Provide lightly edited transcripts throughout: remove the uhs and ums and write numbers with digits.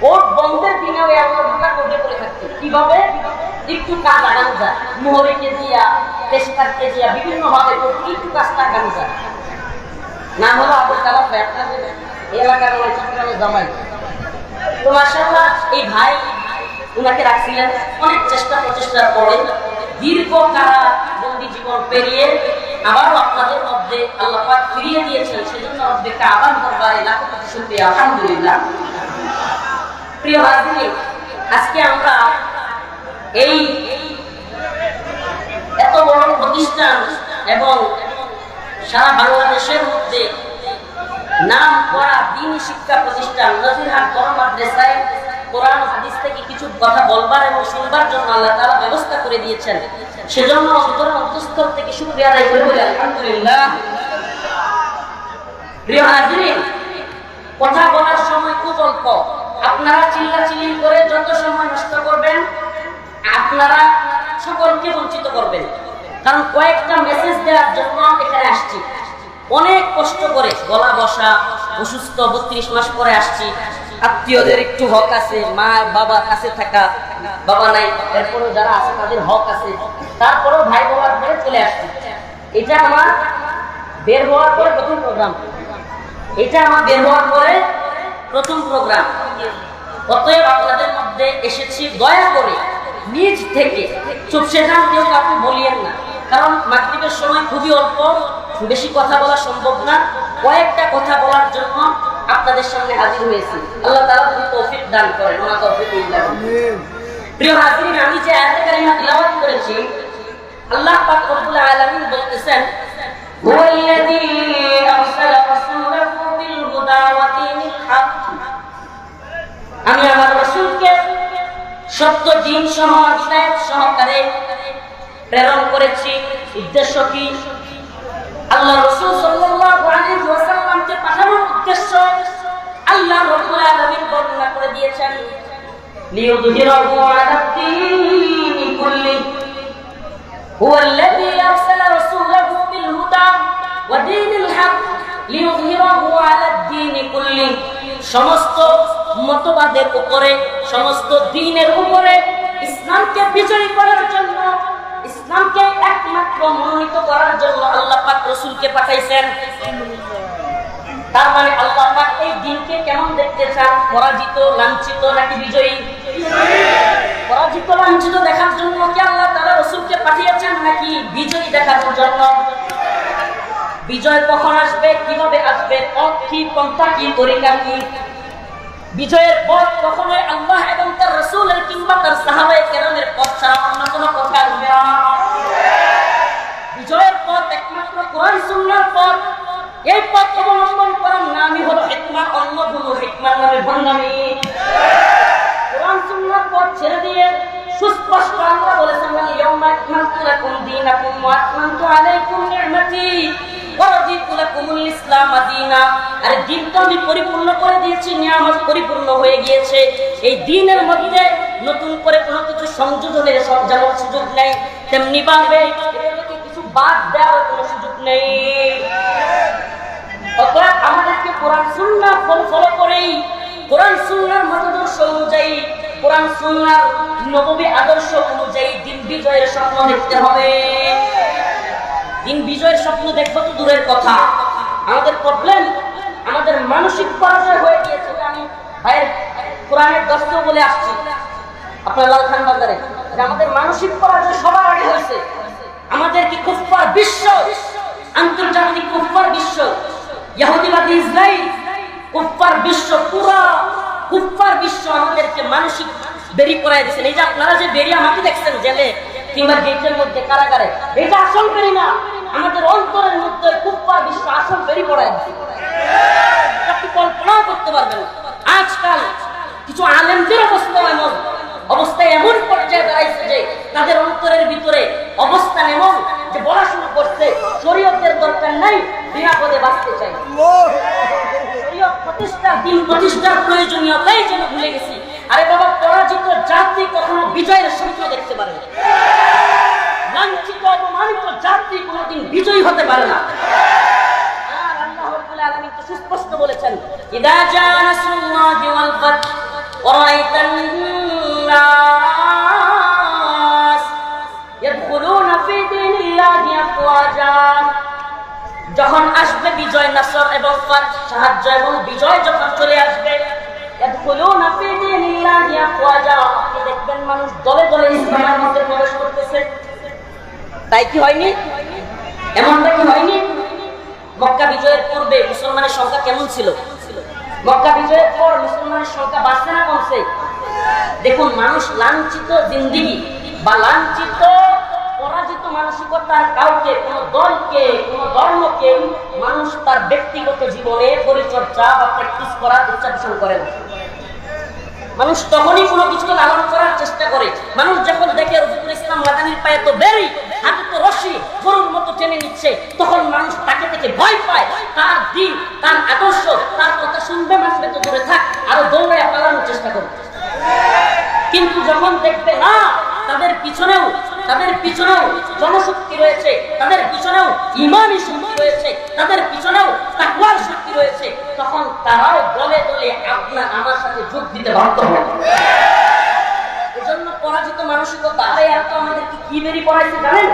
ওর বন্ধের দিনে ওই আল্লাহ দুটা কোটে করে থাকতো। কিভাবে? একটু কাজ আগানো যায়, মোহরিকে দিয়া, তেজপাতকে দিয়া, বিভিন্ন ভাবে একটু কাজটা আগানো যায়। নাম হলো আবুল কালাম ভাই, আপনাদের এলাকার ওই চট্টগ্রামের জামাই। তো মাশাআল্লাহ এই ভাই ওনাকে রাখছিলেন। অনেক চেষ্টা প্রচেষ্টার পরে দীর্ঘ কারা বন্দি জীবন পেরিয়ে আবারও আপনাদের মধ্যে আল্লাহ পাক ফিরিয়ে দিয়েছেন। সেজন্য রব্বিকে আবার দরবারে লাখো কোটি শুকরিয়া, আলহামদুলিল্লাহ। প্রিয় হাজিরিন, আজকে আমরা এই এত বড় প্রতিষ্ঠান এবং সারা বাংলাদেশের মধ্যে নাম করা দ্বীনি শিক্ষা প্রতিষ্ঠান নজিরহাট বড় মাদ্রাসায় কোরআন হাদিস থেকে কিছু কথা বলবার এবং শুনবার জন্য আল্লাহ তাআলা ব্যবস্থা করে দিয়েছেন। সেজন্য অন্তরের অন্তঃস্থল থেকে শুকরিয়া আদায় করে বলি আলহামদুলিল্লাহ। প্রিয় হাজিরিন, কথা বলার সময় খুব অল্প। আপনারা চিল্লাচিল্লি করে যত সময় নষ্ট করবেন আপনারা সকলকে বঞ্চিত করবেন। কারণ কয়েকটা মেসেজ দেওয়ার জন্য এখানে আসছি, অনেক কষ্ট করে, গলা বসা, অসুস্থ, 32 মাস পরে আসছি। আত্মীয়দের একটু হক আছে, মা বাবা কাছে থাকা, বাবা নাই, এরপরে যারা আছে তাদের হক আছে। তারপরেও ভাই বাবার পরে চলে আসছি। এটা আমার বের হওয়ার পরে প্রথম প্রোগ্রাম, এটা আমার বের হওয়ার পরে প্রথম প্রোগ্রাম। অতএব আপনাদের মধ্যে এসেছি দয়া করে নিজ থেকে চুপসে যান, কেউ কাউকে বলিয়েন না। কারণ মাগরিবের সময় খুবই অল্প, বেশি কথা বলা সম্ভব না। কয়েকটা কথা বলার জন্য আপনাদের সামনে হাজির হয়েছি। আল্লাহ তাআলা যদি তৌফিক দান করেন, ওনা তৌফিক ইল্লাহ। প্রিয় হাজিরিন, আমি যে আয়াতে কারিমা তিলাওয়াত করেছি, আল্লাহ পাক রব্বুল আলামিন বলতেছেন, হুয়াল্লাযী আরসালা রাসূলাহু বিল হুদা ওয়া দীনিল হক। আমি আমার রাসূলকে সত্য দ্বীন সহ হিদায়াত সহকারে প্রেরণ করেছি। উদ্দেশ্য কি? আল্লাহ রাসূল সাল্লাল্লাহু আলাইহি ওয়াসাল্লামকে পাঠানোর উদ্দেশ্য আল্লাহ রাব্বুল আলামিন বর্ণনা করে দিয়েছেন, লিইয়ুযহিরাহু আলা দ্দীনি কুল্লি হুয়াল্লাযী আরসালা রাসূলাহু বিল হুদা ওয়া দীনিল হক লিইয়ুযহিরাহু আলা দ্দীনি কুল্লি। সমস্ত মতবাদের উপরে, সমস্ত দ্বীনের উপরে ইসলামকে বিজয়ী করার জন্য, ইসলামকে একমাত্র মনোনীত করার জন্য আল্লাহ পাক রাসূলকে পাঠাইছেন। তার মানে আল্লাহ পাক এই দ্বীনকে কেমন দেখতে চান? পরাজিত, লাঞ্ছিত নাকি বিজয়ী? পরাজিত লাঞ্ছিত দেখার জন্য কি আল্লাহ তাআলা রাসূলকে পাঠিয়েছেন, নাকি বিজয়ী দেখানোর জন্য? বিজয় কখন আসবে, কিভাবে আসবে, পথ কি, পন্থা কি, তরিকা কি? বিজয়ের পথ কখনোই আল্লাহ এবং তার রাসূলের কিংবা তার সাহাবায়ে কেরামের পথ ছাড়া অন্য কোনো পথ আসবে না। বিজয়ের পথ একমাত্র কোরআন সুন্নাহর পথ। এই পথ অবলম্বন করার নামই হলো হিকমা, অন্য কোনো হিকমার নামে ভণ্ডামি। কোরআন সুন্নাহর পথ ছেড়ে দিয়ে সুস্পষ্ট আল্লাহ বলেছেন, ইয়াউমা আকমালতু লাকুম দীনাকুম ওয়া আতমামতু আলাইকুম নি'মাতি ওয়া রাদিতু লাকুমুল ইসলাম দীনা। আর দ্বীনটা আমি পরিপূর্ণ করে দিয়েছি, নিয়ামত পরিপূর্ণ হয়ে গিয়েছে। এই দ্বীনের মধ্যে নতুন করে কোনো কিছু সংযোজনের যেমন সুযোগ নেই, তেমনি ভাবে কিছু বাদ দেওয়ার কোনো সুযোগ নেই। অতএব আমাদেরকে কোরআন সুন্নাহ ফলো করেই, কোরআন সুন্নাহর মতাদর্শ অনুযায়ী, কোরআন সুন্নাহর নববী আদর্শ অনুযায়ী দ্বীন বিজয়ের স্বপ্ন দেখতে হবে। দ্বীন বিজয়ের স্বপ্ন দেখবো তো দূরের কথা, আমাদের প্রবলেম, আমাদের মানসিক পরাজয় হয়ে গিয়েছে। আমি ভাইয়ের কোরআনের দর্শ বলে আসছি আপনার লালখান বাজারে, যে আমাদের মানসিক পরাজয় সবার আগে হয়েছে। আমাদের কি কুফফার বিশ্ব, আন্তর্জাতিক কুফফার বিশ্ব, ইহুদিবাদী ইসরায়েল, কুফফার বিশ্ব, পুরা কুফফার বিশ্ব আমাদেরকে মানসিক বেরি করাই দিয়েছেন। এই যে আপনারা যে বেরি আমাকে দেখছেন জেলে কিংবা গেটের মধ্যে, কারাগারে, এটা আসল বেরি না, আমাদের অন্তরের মধ্যে কুফফার বিশ্ব আসল বেরি করাই দিয়েছে। আপনি কল্পনাও করতে পারবেন না। আজকাল কিছু আলেমদের অবস্থা এমন পর্যায়ে দাঁড়াইছে যে তাদের অন্তরের ভিতরে অবস্থান এমন যে বলা শুরু করছে, শরীয়তের দরকার নাই, নিরাপদে বাঁচতে চাই। শরীয়ত প্রতিষ্ঠা, দ্বীন প্রতিষ্ঠার প্রয়োজনীয়তাই যেন ভুলে গেছি। আরে বাবা, পরাজিত জাতি কখনো বিজয়ের স্বপ্ন দেখতে পারে না। লাঞ্ছিত, অপমানিত জাতি কোনোদিন বিজয়ী হতে পারে না। আর আল্লাহ রাব্বুল আলামিন তো সুস্পষ্ট বলেছেন, ইদা জা নাসরুল্লাহি ওয়াল ফাত ওয়া الناس يدخلون في دين الله أفواجا যখন আসবে বিজয় নাসর এবং সাহায্য এবং বিজয় যখন চলে আসবে يدخلون في دين الله أفواجا আপনি দেখবেন মানুষ দলে দলে ইসলামের মধ্যে প্রবেশ করতেছে তাই কি হয়নি এমনটা কি হয়নি মক্কা বিজয়ের পূর্বে মুসলমানের সংখ্যা কেমন ছিল মক্কা বিজয়ের পর মুসলমানের সংখ্যা বাড়ছে না কমছে দেখুন মানুষ লাঞ্ছিত জিন্দেগি বা লাঞ্ছিত পরাজিত মানসিকতার কাউকে কোন দলকে কোন ধর্মকে মানুষ তার ব্যক্তিগত জীবনে পরিচর্যা বা প্র্যাকটিস করার ইচ্ছা পোষণ করে না মানুষ তখনই কোনো কিছুকে লালন করার চেষ্টা করে মানুষ যখন দেখে রফিকুল ইসলাম মাদানির পায়ে তো বেরি হাতে তো রশি গরুর মতো টেনে নিচ্ছে তখন মানুষ তাকে থেকে ভয় পায় তার দিন তার আদর্শ তার কথা শুনবে মানবে তো দূরে থাক আরো দৌড়ে পালানোর চেষ্টা করবে কিন্তু যখন দেখবে না তাদের পিছনেও জনশক্তি রয়েছে তাদের পিছনেও ঈমানি শক্তি রয়েছে তাদের পিছনেও তাকওয়ার শক্তি রয়েছে তখন তারাও দলে দলে আপনার আমার সাথে যোগ দিতে বাধ্য হবে এজন্য পরাজিত মানসিকতা আরে এত আমাদেরকে কি বেরি পড়াইছে জানেন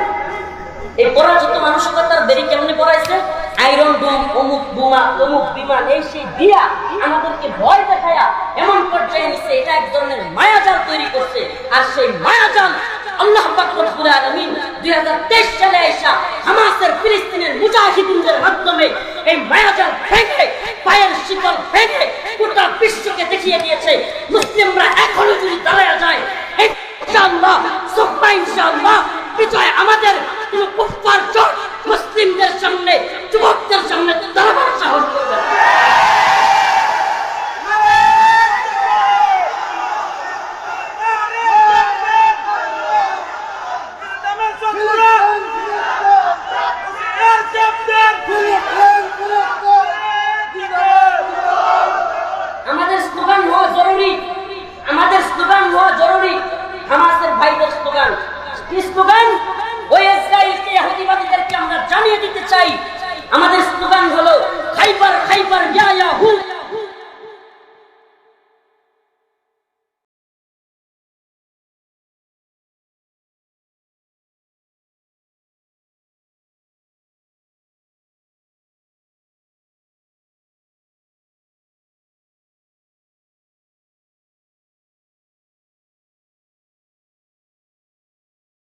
এই পরাজিত মানসিকতার বেরি কেমনে পড়াইছে আয়রন ডোম অমুক বোমা অমুক বিমান এই সেই দিয়া আমাদেরকে ভয় দেখায়া এমন পর্যায়ে নিচ্ছে এটা এক ধরনের মায়াজাল তৈরি করছে আর সেই মায়াজাল আল্লাহ পাক রব্বুল আলামিন 2023 সালে আয়েশা হামাসের ফিলিস্তিনের মুজাহিদিনদের মাধ্যমে এই মায়াজাল ভেঙে পায়ের শিকল ভেঙে গোটা বিশ্বকে দেখিয়ে দিয়েছে মুসলিমরা এখনো যদি দাঁড়ায় যায় ইনশাআল্লাহ সুবহান ইনশাআল্লাহ বিজয় আমাদের কোন কুফফার জোট মুসলিমদের সামনে যুবকদের সামনে দাঁড়াবার সাহস করবে না আমাদের স্লোগান হওয়া জরুরি হামাসের ভাইদের স্লোগান কি স্লোগান ওই ইসরায়েলকে ইহুদিবাদীদেরকে আমরা জানিয়ে দিতে চাই আমাদের স্লোগান হলো খাইবার খাইবার ইয়া ইয়াহুদ